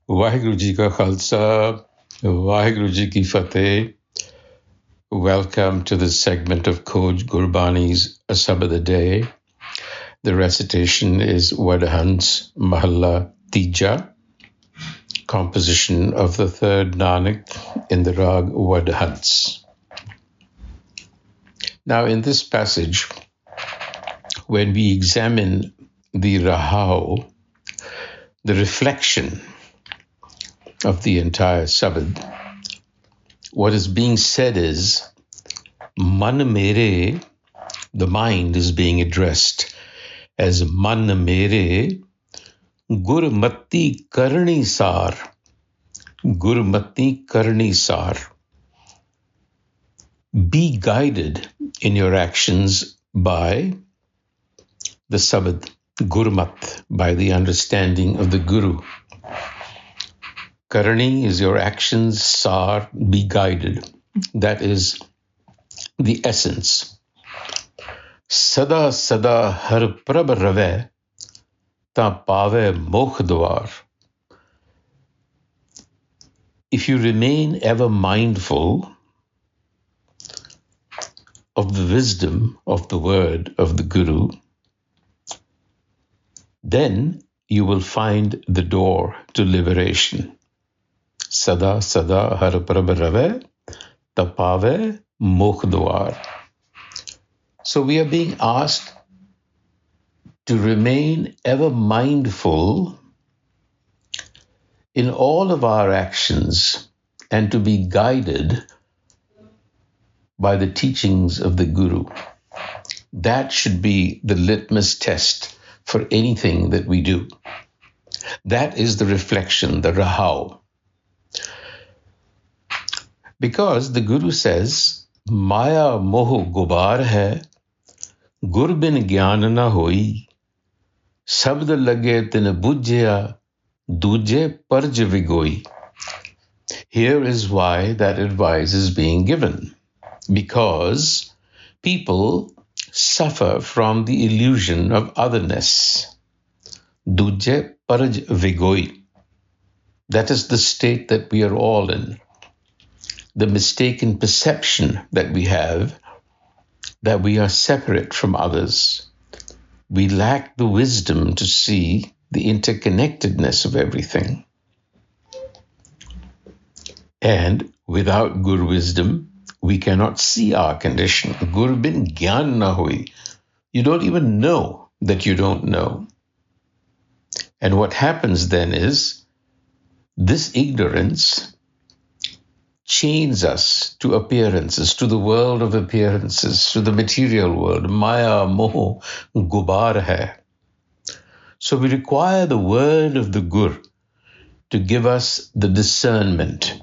Waheguru Ji Ka Khalsa, Waheguru Ji Ki Fateh. Welcome to this segment of Coach Gurbani's a-sabad-a-day. The recitation is Wadhans Mahalla Tija, composition of the third Nanak in the Rag Wadhans. Now, in this passage, when we examine the Rahau, the reflection of the entire Sabad, what is being said is, Man mere, the mind is being addressed as Man mere, Gurmati karni sar, Gurmati karni sar. Be guided in your actions by the Sabad, Gurmat, by the understanding of the Guru. Karani is your actions, sar, be guided. That is the essence. Sada sada har prab rave, ta pave moh gubar. If you remain ever mindful of the wisdom of the word of the Guru, then you will find the door to liberation. Sada sada har prab rave, tapave moh gubar. So we are being asked to remain ever mindful in all of our actions and to be guided by the teachings of the Guru. That should be the litmus test for anything that we do. That is the reflection, the Rahau. Because the Guru says, Maia Moh Gubar hai, gur bin gyan na hoi, sabd lage tin bujya, duje parj vigoi. Here is why that advice is being given. Because people suffer from the illusion of otherness. Duje parj vigoi. That is the state that we are all in. The mistaken perception that we have that we are separate from others. We lack the wisdom to see the interconnectedness of everything. And without Guru wisdom, we cannot see our condition. Gur bin gyan na hui. You don't even know that you don't know. And what happens then is this ignorance chains us to appearances, to the world of appearances, to the material world. Maia Moh Gubar hai. So we require the word of the Gur to give us the discernment.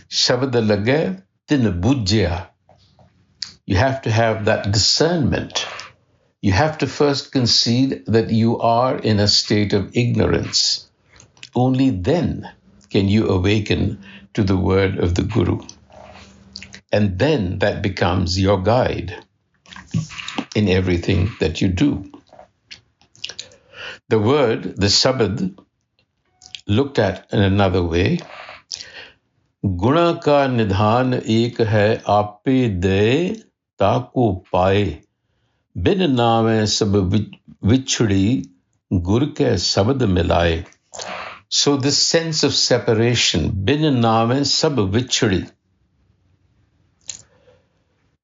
Shabad lage tin bujya. You have to have that discernment. You have to first concede that you are in a state of ignorance. Only then can you awaken to the word of the Guru. And then that becomes your guide in everything that you do. The word, the Sabad, looked at in another way, Guna ka nidhan ek hai ape de taku pae, bin naame sab vichhdi gur ke sabad milaye. So this sense of separation, bin naame sab vichhdi.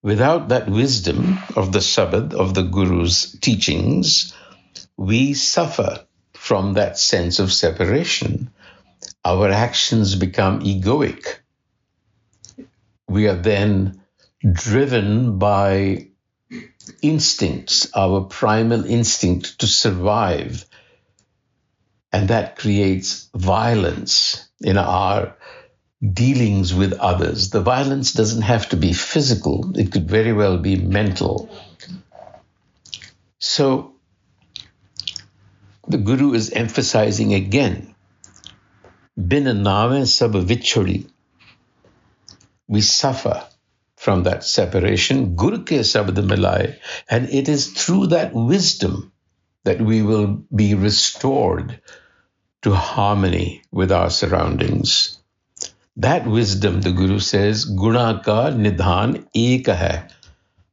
Without that wisdom of the Sabad, of the Guru's teachings, we suffer from that sense of separation. Our actions become egoic. We are then driven by instincts, our primal instinct to survive. And that creates violence in our dealings with others. The violence doesn't have to be physical. It could very well be mental. So the Guru is emphasizing again, bin naame sab vichhdi. We suffer from that separation. Gur ke sabad milaye. And it is through that wisdom that we will be restored to harmony with our surroundings. That wisdom, the Guru says, Guna ka nidhan ek hai.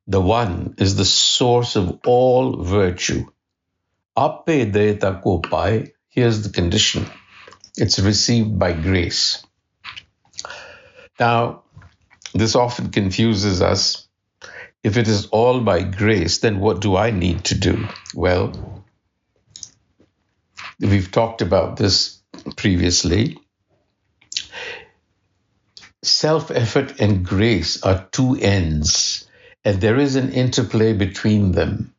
The one is the source of all virtue. A-sabad-a-day ko paaye. Here's the condition. It's received by grace. Now, this often confuses us. If it is all by grace, then what do I need to do? Well, we've talked about this previously. Self-effort and grace are two ends, and there is an interplay between them.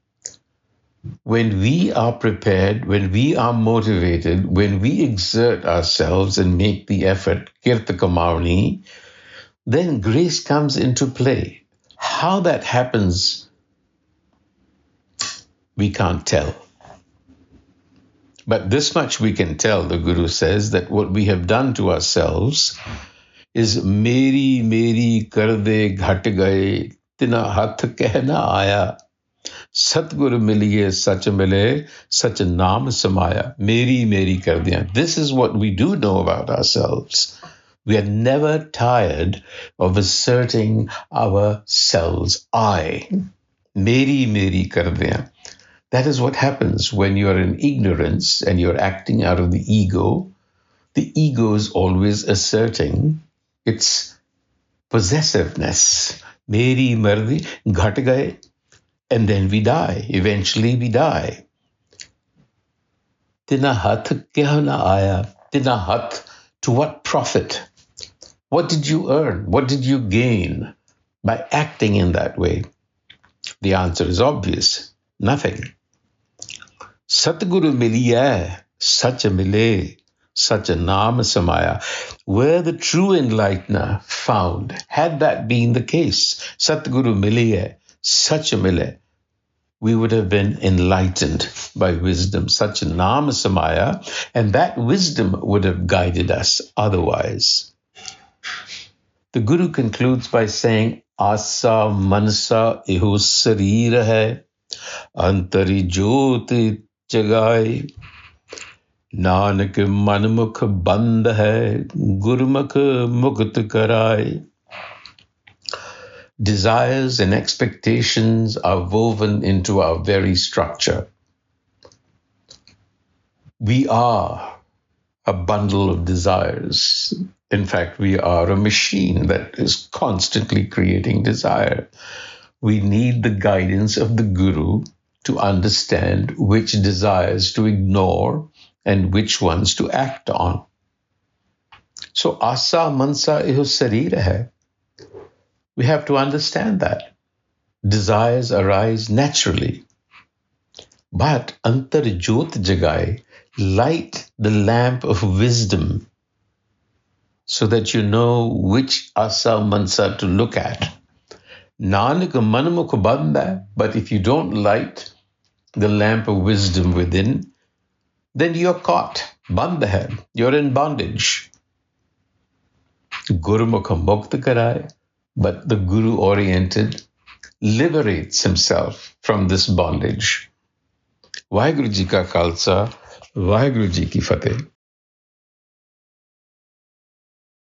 When we are prepared, when we are motivated, when we exert ourselves and make the effort, kirta kamauni, then grace comes into play. How that happens, we can't tell. But this much we can tell, the Guru says, that what we have done to ourselves is meri karde ghat gaye, tina hath kehna aaya. Satguru miliye sach mile, sach naam samaya. Meri kardiyan. This is what we do know about ourselves. We are never tired of asserting ourselves. I. Meri kardiyan. That is what happens when you're in ignorance and you're acting out of the ego. The ego is always asserting its possessiveness. Meri mardi ghat gaye. And then we die. Eventually we die. Tina hath kya na aaya. Tina hath, to what profit? What did you earn? What did you gain by acting in that way? The answer is obvious. Nothing. Satguru miliya, sach mile, sach naam samaya. Were the true enlightener found, had that been the case, Satguru miliya, sach mile, we would have been enlightened by wisdom, such a naam samaya, and that wisdom would have guided us otherwise. The Guru concludes by saying, Asa mansa eho sarir hai, antari jyot jagaye, nanak manmukh band hai, gurmukh mukt karaye. Desires and expectations are woven into our very structure. We are a bundle of desires. In fact, we are a machine that is constantly creating desire. We need the guidance of the Guru to understand which desires to ignore and which ones to act on. So, asa mansa eho sarir hai. We have to understand that. Desires arise naturally. But antar jyot jagaye, light the lamp of wisdom so that you know which asa mansa to look at. Nanak manmukh banda, but if you don't light the lamp of wisdom within, then you're caught. Banda hai, you're in bondage. Gurmukh mukt karaye. But the Guru-oriented liberates himself from this bondage. Vaheguru Ji ka Khalsa, Vaheguru Ji ki Fateh.